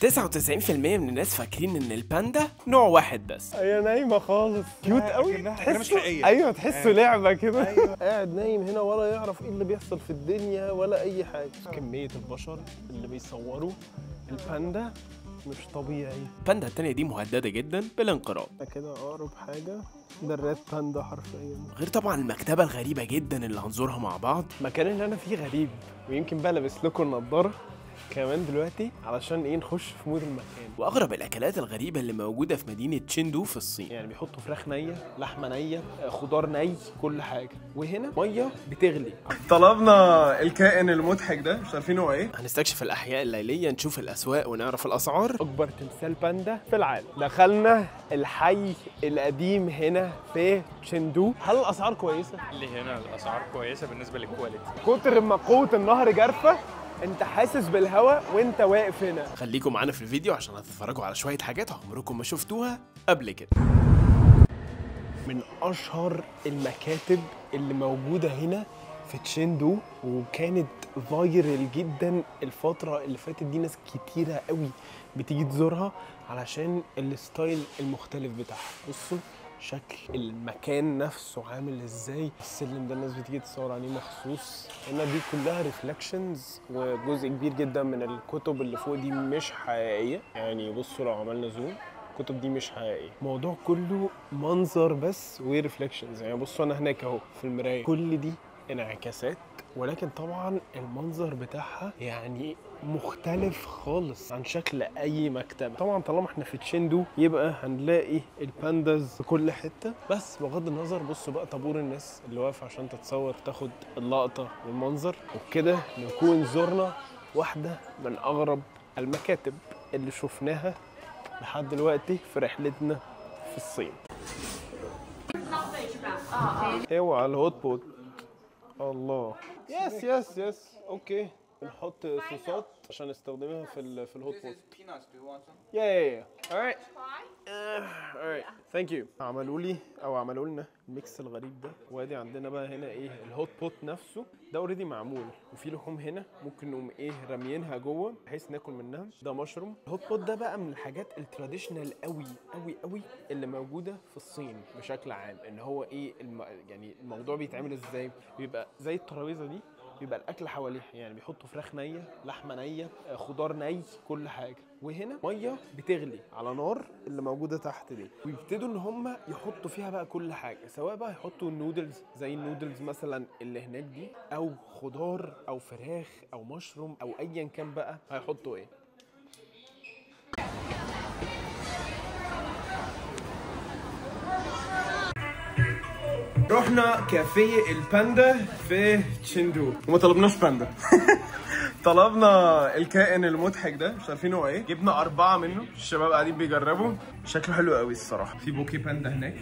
99% من الناس فاكرين ان الباندا نوع واحد بس. هي نايمه خالص، كيوت قوي، مش حقيقيه. ايوه تحسه لعبه كده. أيوة. قاعد نايم هنا ولا يعرف ايه اللي بيحصل في الدنيا ولا اي حاجه. كميه البشر اللي بيصوروا الباندا مش طبيعي. الباندا التانية دي مهددة جدا بالانقراض. ده كده اقرب حاجه، ده الريد باندا حرفيا. غير طبعا المكتبة الغريبة جدا اللي هنزورها مع بعض. المكان اللي انا فيه غريب، ويمكن بقى لابس لكم النضاره كمان دلوقتي علشان ايه نخش في مود المكان. واغرب الاكلات الغريبه اللي موجوده في مدينه تشيندو في الصين. يعني بيحطوا فراخ نيه، لحمه نيه، خضار ني، كل حاجه. وهنا ميه بتغلي. طلبنا الكائن المضحك ده، مش عارفين هو ايه. هنستكشف الاحياء الليليه، نشوف الاسواق ونعرف الاسعار. اكبر تمثال باندا في العالم. دخلنا الحي القديم هنا في تشيندو. هل الاسعار كويسه؟ اللي هنا الاسعار كويسه بالنسبه للكواليتي. كتر ما قوه النهر جارفه انت حاسس بالهواء وانت واقف هنا. خليكم معانا في الفيديو عشان هتتفرجوا على شويه حاجات عمركم ما شفتوها قبل كده. من اشهر المكاتب اللي موجوده هنا في تشيندو، وكانت فايرل جدا الفتره اللي فاتت دي. ناس كتيره قوي بتيجي تزورها علشان الستايل المختلف بتاعها. بصوا شكل المكان نفسه عامل ازاي. السلم ده الناس بتيجي تصور عليه مخصوص. هنا دي كلها ريفلكشنز، وجزء كبير جدا من الكتب اللي فوق دي مش حقيقيه. يعني بصوا لو عملنا زوم، الكتب دي مش حقيقيه. الموضوع كله منظر بس وريفلكشنز. يعني بصوا انا هناك اهو في المرايه، كل دي انعكاسات، ولكن طبعا المنظر بتاعها يعني مختلف خالص عن شكل اي مكتبه. طبعا طالما احنا في تشيندو يبقى هنلاقي البانداز في كل حته. بس بغض النظر بصوا بقى طابور الناس اللي واقف عشان تتصور تاخد اللقطه والمنظر. وبكده نكون زرنا واحده من اغرب المكاتب اللي شفناها لحد دلوقتي في رحلتنا في الصين. اوعى الهوت بوت. الله. يس اوكي. بنحط صوصات عشان نستخدمها في الهوت بوت. يا alright alright thank you. عملوا لنا الميكس الغريب ده. وادي عندنا بقى هنا ايه الهوت بوت نفسه ده اوريدي معمول، وفي لحوم هنا ممكن نقوم ايه راميينها جوه بحيث ناكل منها. ده مشروم. الهوت بوت ده بقى من الحاجات التراديشنال قوي قوي قوي اللي موجوده في الصين بشكل عام. ان هو ايه يعني الموضوع بيتعمل ازاي. بيبقى زي الترابيزه دي، بيبقى الاكل حواليها. يعني بيحطوا فراخ نيه، لحمه نيه، خضار ني، كل حاجه. وهنا ميه بتغلي على نار اللي موجوده تحت دي، ويبتدوا ان هم يحطوا فيها بقى كل حاجه. سواء بقى يحطوا النودلز زي النودلز مثلا اللي هناك دي، او خضار او فراخ او مشروم او ايا كان بقى هيحطوا ايه. رحنا كافيه الباندا في تشيندو وما طلبناش باندا. طلبنا الكائن المضحك ده، مش عارفين هو ايه. جبنا 4 منه، الشباب قاعدين بيجربوا. شكله حلو قوي الصراحه. في بوكي باندا هناك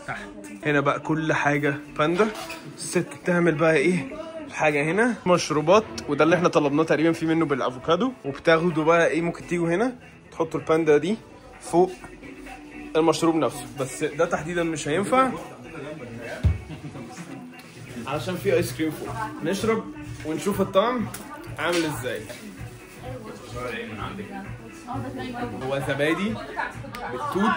تحت. هنا بقى كل حاجه باندا. الست بتعمل بقى ايه حاجه هنا مشروبات، وده اللي احنا طلبناه تقريبا في منه بالافوكادو. وبتاخدوا بقى ايه، ممكن تيجوا هنا تحطوا الباندا دي فوق المشروب نفسه. بس ده تحديدا مش هينفع علشان في ايس كريم فوق. نشرب ونشوف الطعم عامل ازاي. هو زبادي بالتوت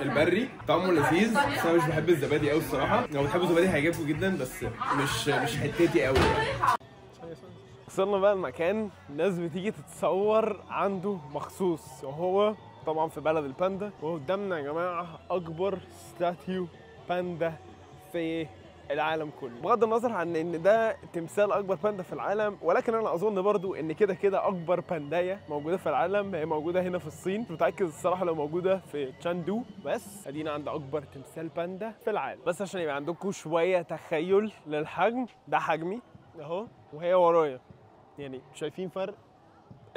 البري، طعمه لذيذ. بس انا مش بحب الزبادي قوي الصراحه. لو بتحبوا الزبادي هيعجبكم جدا، بس مش حتتي قوي يعني. وصلنا بقى المكان الناس بتيجي تتصور عنده مخصوص، وهو طبعا في بلد الباندا. وقدامنا يا جماعه اكبر ستاتيو باندا في العالم كله. بغض النظر عن ان ده تمثال اكبر باندا في العالم، ولكن انا اظن برضو ان كده كده اكبر باندايه موجوده في العالم هي موجوده هنا في الصين. مش متاكد الصراحه لو موجوده في تشاندو، بس ادينا عند اكبر تمثال باندا في العالم. بس عشان يبقى عندكم شويه تخيل للحجم، ده حجمي اهو وهي ورايا. يعني شايفين فرق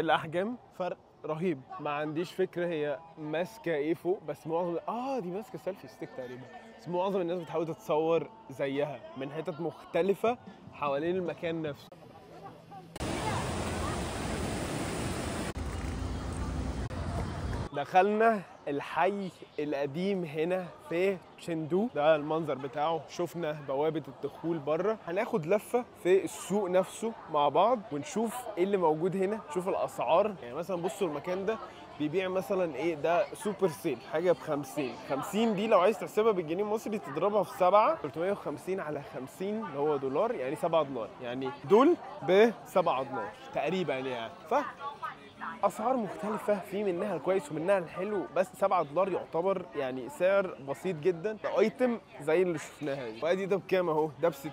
الاحجام؟ فرق رهيب. ما عنديش فكره هي ماسكه ايه فوق، بس معظم دي ماسكه سيلفي ستيك تقريبا. بس معظم الناس بتحاول تتصور زيها من حتت مختلفه حوالين المكان نفسه. دخلنا الحي القديم هنا في تشيندو. ده المنظر بتاعه. شفنا بوابة الدخول بره. هناخد لفة في السوق نفسه مع بعض ونشوف ايه اللي موجود هنا، نشوف الاسعار. يعني مثلا بصوا المكان ده بيبيع مثلا ايه ده سوبر سيل حاجه ب 50. 50 دي لو عايز تحسبها بالجنيه المصري تضربها في 7، 350 على 50 اللي هو دولار، يعني 7 دولار، يعني دول ب 7 دولار تقريبا يعني. اسعار مختلفه، في منها الكويس ومنها الحلو، بس 7 دولار يعتبر يعني سعر بسيط جدا لايتم زي اللي شفناها دي. وادي ده بكام اهو؟ ده ب 60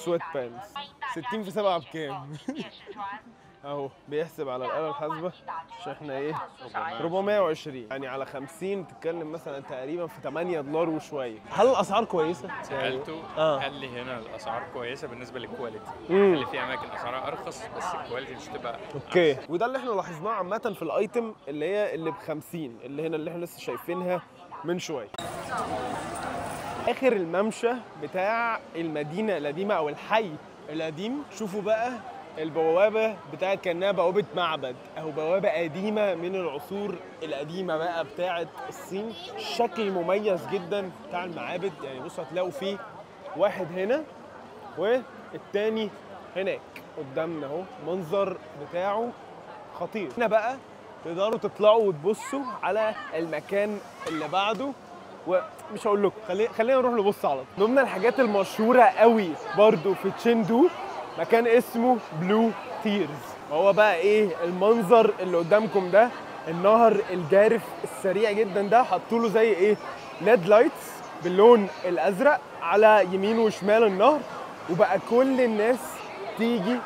سويت بانز. 60 في 7 بكام؟ اهو بيحسب على الآلة الحاسبة عشان احنا ايه 420 يعني على 50 تتكلم مثلا تقريبا في 8 دولار وشويه. هل الاسعار كويسه؟ سألته قال لي هنا الأسعار كويسة بالنسبة للكواليتي. قال لي في أماكن أسعارها أرخص بس الكواليتي مش تبقى اوكي. وده اللي احنا لاحظناه عامه في الايتم اللي هي اللي ب 50 اللي هنا اللي احنا لسه شايفينها من شويه. اخر الممشى بتاع المدينه القديمه او الحي القديم. شوفوا بقى البوابه بتاعت كانها بوابه معبد او بوابه قديمه من العصور القديمه بقى بتاعت الصين. شكل مميز جدا بتاع المعابد، يعني بصوا هتلاقوا فيه واحد هنا والتاني هناك قدامنا اهو. المنظر بتاعه خطير. هنا بقى تقدروا تطلعوا وتبصوا على المكان اللي بعده، ومش هقول لكم خلينا نروح نبص على طول. ضمن الحاجات المشهوره قوي برضو في تشيندو مكان اسمه بلو تيرز. وهو بقى ايه المنظر اللي قدامكم ده؟ النهر الجارف السريع جدا ده حطوا له زي ايه ليد لايتس باللون الازرق على يمين وشمال النهر، وبقى كل الناس تيجي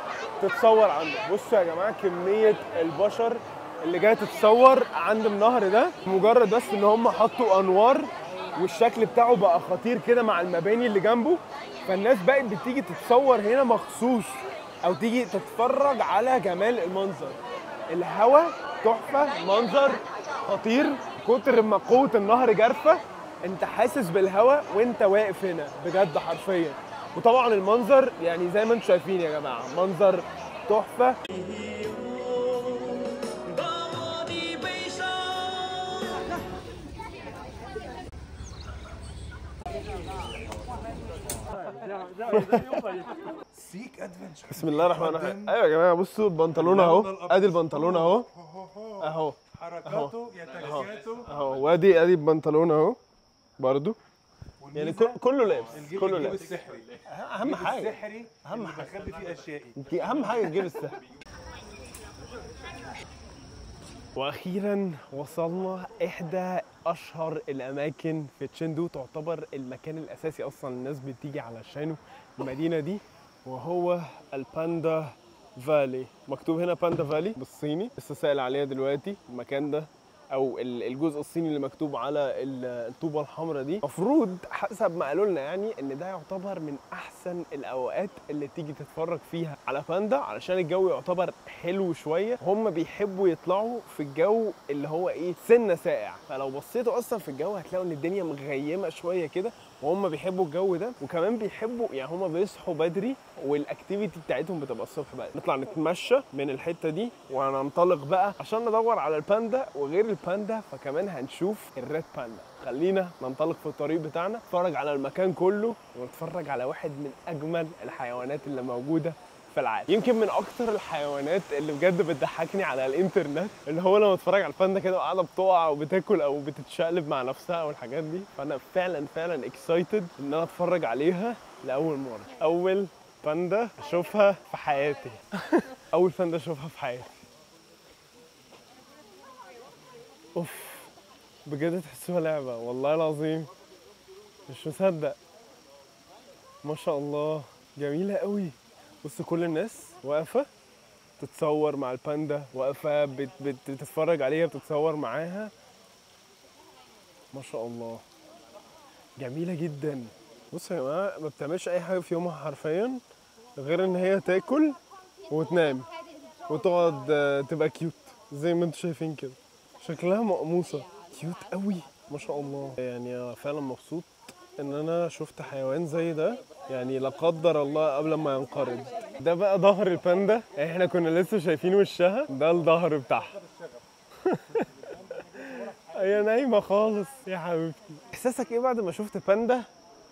تتصور عنده. بصوا يا جماعه كميه البشر اللي جايه تتصور عند النهر ده، مجرد بس ان هم حطوا انوار والشكل بتاعه بقى خطير كده مع المباني اللي جنبه، فالناس بقت بتيجي تتصور هنا مخصوص او تيجي تتفرج على جمال المنظر. الهواء تحفه، منظر خطير، كتر ما قوه النهر جارفه انت حاسس بالهواء وانت واقف هنا بجد حرفيا. وطبعا المنظر يعني زي ما انتم شايفين يا جماعه منظر تحفه. سيك ادفنشر. بسم الله الرحمن الرحيم. ايوه يا جماعه بصوا البنطلون اهو، ادي البنطلون اهو اهو حركاته يتكاته اهو، وادي البنطلون اهو برضو، يعني كله لابس كله الجيب لابس. السحري. اهم حاجه السحري اهم اللي حاجه بخبي فيه اشيائي. دي اهم حاجه الجيب السحري. واخيرا وصلنا احدى اشهر الاماكن في تشيندو، تعتبر المكان الاساسي اصلا الناس بتيجي علشانه المدينه دي، وهو الباندا فالي. مكتوب هنا باندا فالي بالصيني، لسه سائل عليها دلوقتي. المكان ده او الجزء الصيني اللي مكتوب على الطوبه الحمراء دي، المفروض حسب ما قالوا لنا يعني ان ده يعتبر من احسن الاوقات اللي تيجي تتفرج فيها على باندا، علشان الجو يعتبر حلو شويه. هم بيحبوا يطلعوا في الجو اللي هو ايه سنه ساقع، فلو بصيتوا اصلا في الجو هتلاقوا ان الدنيا مغيمه شويه كده، وهم بيحبوا الجو ده. وكمان بيحبوا يعني هم بيصحوا بدري والاكتيفيتي بتاعتهم بتبقى الصبح بقى. نطلع نتمشى من الحته دي وهننطلق بقى عشان ندور على الباندا، وغير الباندا فكمان هنشوف الريد باندا. خلينا ننطلق في الطريق بتاعنا، نتفرج على المكان كله ونتفرج على واحد من اجمل الحيوانات اللي موجوده في العالم. يمكن من اكتر الحيوانات اللي بجد بتضحكني على الانترنت، اللي هو لما اتفرج على الباندا كده وقاعده بتقع وبتاكل او بتتشقلب مع نفسها او الحاجات دي، فانا فعلا اكسايتد ان انا اتفرج عليها لاول مره. اول باندا اشوفها في حياتي. اول باندا اشوفها في حياتي. اوف بجد تحسوها لعبه والله العظيم، مش مصدق. ما شاء الله جميله قوي. بص كل الناس واقفه تتصور مع الباندا، واقفه بتتفرج عليها بتتصور معاها. ما شاء الله جميله جدا. بصوا يا جماعه ما بتعملش اي حاجه في يومها حرفيا غير ان هي تاكل وتنام وتقعد تبقى كيوت زي ما انتم شايفين كده. شكلها مقموصه كيوت قوي ما شاء الله. يعني فعلا مبسوط ان انا شفت حيوان زي ده، يعني لا قدر الله قبل ما ينقرض. ده بقى ظهر الباندا، احنا كنا لسه شايفين وشها، ده الظهر بتاعها. هي نايمه خالص يا حبيبتي. احساسك ايه بعد ما شفت باندا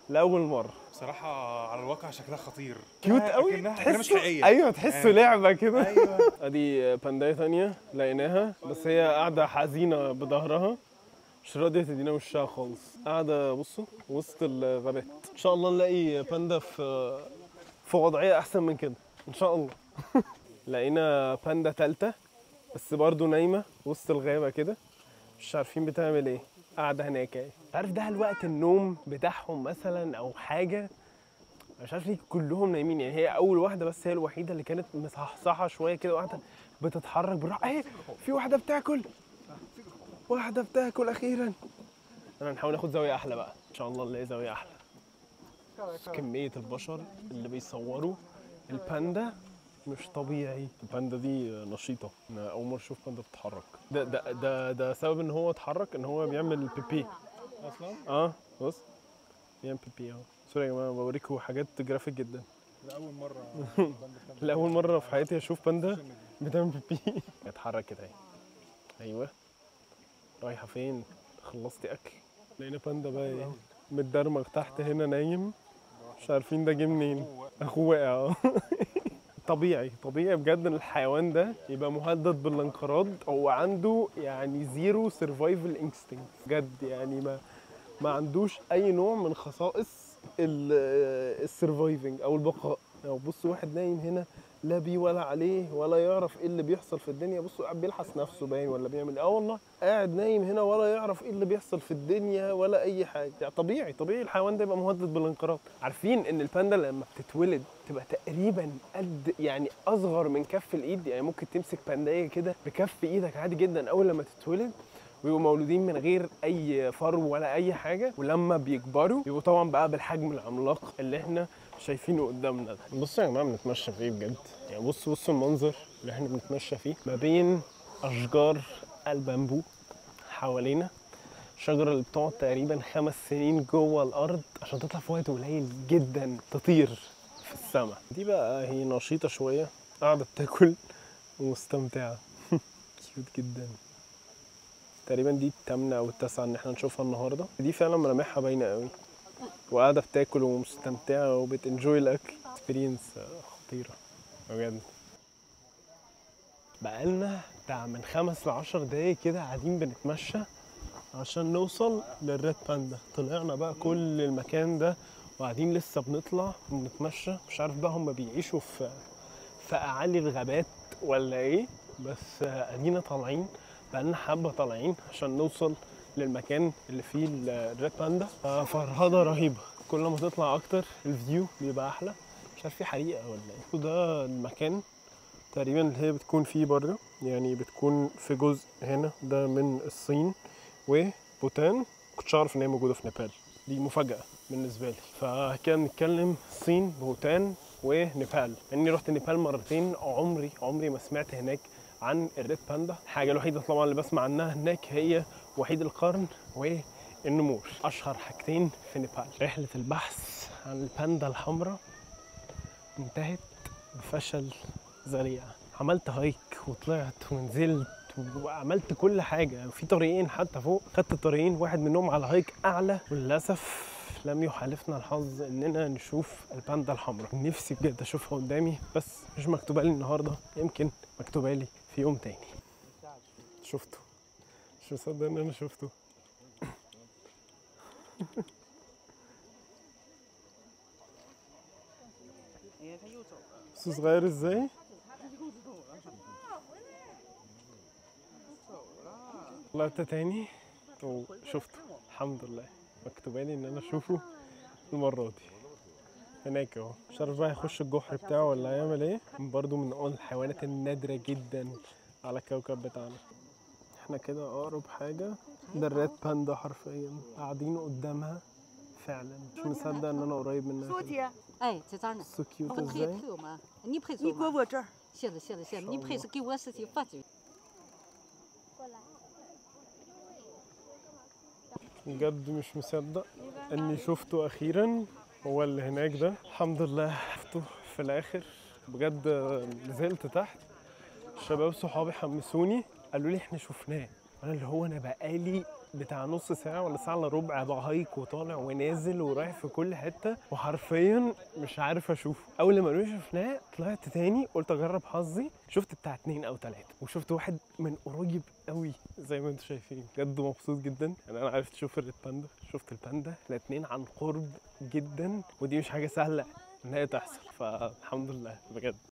لاول مره؟ بصراحه على الواقع شكلها خطير. كيوت قوي، كأنها مش حقيقيه. ايوه تحسه لعبه كده. ايوه. ادي باندايه ثانيه لقيناها، بس هي قاعده حزينه بظهرها، مش راضيه تدينا وشها خالص، قاعده بصوا وسط الغابات. ان شاء الله نلاقي باندا في وضعيه احسن من كده ان شاء الله. لقينا باندا ثالثه بس برضو نايمه وسط الغابه كده، مش عارفين بتعمل ايه، قاعده هناك اهي. مش عارف ده هل وقت النوم بتاعهم مثلا او حاجه، مش عارف ليه كلهم نايمين. يعني هي اول واحده بس هي الوحيده اللي كانت مصحصحه شويه كده، واحده بتتحرك بالراحه اهي. في واحده بتاكل، واحده بتاكل اخيرا. انا هنحاول ناخد زاويه احلى بقى ان شاء الله نلاقي زاويه احلى. كميه البشر اللي بيصوروا الباندا مش طبيعي. الباندا دي نشيطه، انا اول مره اشوف باندا بتتحرك. ده سبب ان هو اتحرك ان هو بيعمل بيبي اصلا. بص بيعمل بيبي اهو. سوري يا جماعه بوريكم حاجات جرافيك جدا. لاول مره لاول مره في حياتي اشوف باندا بتعمل بيبي. اتحرك كده اهي. ايوه رايحه فين؟ خلصتي اكل؟ لقينا باندا بقى ايه متدرمغ تحت هنا نايم، مش عارفين ده جه منين. اخوه وقع. طبيعي بجد ان الحيوان ده يبقى مهدد بالانقراض. هو عنده يعني زيرو سرفايفل انستنكت بجد، يعني ما عندوش اي نوع من خصائص السرفايفنج او البقاء. لو بصوا واحد نايم هنا لا بيه ولا عليه ولا يعرف ايه اللي بيحصل في الدنيا. بصوا قاعد بيلحس نفسه باين ولا بيعمل والله قاعد نايم هنا ولا يعرف ايه اللي بيحصل في الدنيا ولا اي حاجه. يعني طبيعي الحيوان ده يبقى مهدد بالانقراض. عارفين ان الباندا لما بتتولد تبقى تقريبا قد يعني اصغر من كف الايد. يعني ممكن تمسك باندايه كده بكف ايدك عادي جدا اول لما تتولد، ويبقوا مولودين من غير اي فرو ولا اي حاجه. ولما بيكبروا بيبقوا طبعا بقى بالحجم العملاق اللي احنا شايفينه قدامنا ده. بصوا يا جماعه بنتمشى فيه بجد، يعني بصوا المنظر اللي احنا بنتمشى فيه ما بين اشجار البامبو حوالينا. الشجره اللي بتقعد تقريبا 5 سنين جوه الارض عشان تطلع في وقت قليل جدا تطير في السماء. دي بقى هي نشيطه شويه، قاعده بتاكل ومستمتعه. كيوت جدا. تقريبا دي الثامنة او التاسعة ان احنا نشوفها النهارده. دي فعلا ملامحها باينه قوي، وقاعده بتاكل ومستمتعه وبتنجوي الاكل. اكسبيرينس خطيره بجد. بقالنا بتاع من 5 ل 10 دقايق كده قاعدين بنتمشى عشان نوصل للريد باندا. طلعنا بقى كل المكان ده وقاعدين لسه بنطلع بنتمشى. مش عارف بقى هم بيعيشوا في اعالي الغابات ولا ايه، بس ادينا طالعين بقالنا حبه طالعين عشان نوصل للمكان اللي فيه الريد باندا. فرهضه رهيبه، كل ما تطلع اكتر الفيو بيبقى احلى. مش عارف في حريقه ولا ايه. وده المكان تقريبا اللي هي بتكون فيه بره، يعني بتكون في جزء هنا ده من الصين وبوتان. كنتش اعرف ان هي موجوده في نيبال، دي مفاجاه بالنسبه لي. فكده بنتكلم الصين بوتان ونيبال. اني رحت نيبال مرتين، عمري ما سمعت هناك عن الريد باندا. الحاجه الوحيده طبعا اللي بسمع عنها هناك هي وحيد القرن والنمور، اشهر حاجتين في نيبال. رحله البحث عن الباندا الحمراء انتهت بفشل ذريع. عملت هايك وطلعت ونزلت وعملت كل حاجه، في طريقين حتى فوق، خدت طريقين واحد منهم على هايك اعلى، وللاسف لم يحالفنا الحظ اننا نشوف الباندا الحمراء. نفسي بجد اشوفها قدامي بس مش مكتوبه لي النهارده، يمكن مكتوبه لي في يوم تاني. شفته، مش مصدق ان انا شفته. بس صغير ازاي. طلعت تاني وشفته الحمد لله، مكتوبه لي ان انا اشوفه المره دي. هناك اهو، مش عارف بقى يخش الجحر بتاعه ولا هيعمل ايه. برضو من الحيوانات النادره جدا على الكوكب بتاعنا. احنا كده اقرب حاجه، ده الريد باندا حرفيا قاعدين قدامها فعلا. مش مصدق ان انا قريب منها كده. 哎，在这儿呢。 So cute 我配 ازاي. 配我吗？你配你给我这儿。是的，是的，是的，你配是给我是去发嘴。 بجد مش مصدق اني شفته اخيرا. هو اللي هناك ده الحمد لله شفته في الاخر. بجد نزلت تحت، الشباب صحابي حمسوني قالوا لي احنا شفناه انا اللي هو انا بقالي بتاع نص ساعه ولا ساعه الا ربع بهايك وطالع ونازل ورايح في كل حته، وحرفيا مش عارف اشوفه. اول ما شفناه طلعت تاني قلت اجرب حظي، شفت بتاع 2 أو 3 وشفت واحد من قريب قوي زي ما انتم شايفين. بجد مبسوط جدا. يعني انا عرفت اشوف الريد باندا، شفت الباندا، الاتنين عن قرب جدا، ودي مش حاجه سهله ان هي تحصل، فالحمد لله بجد.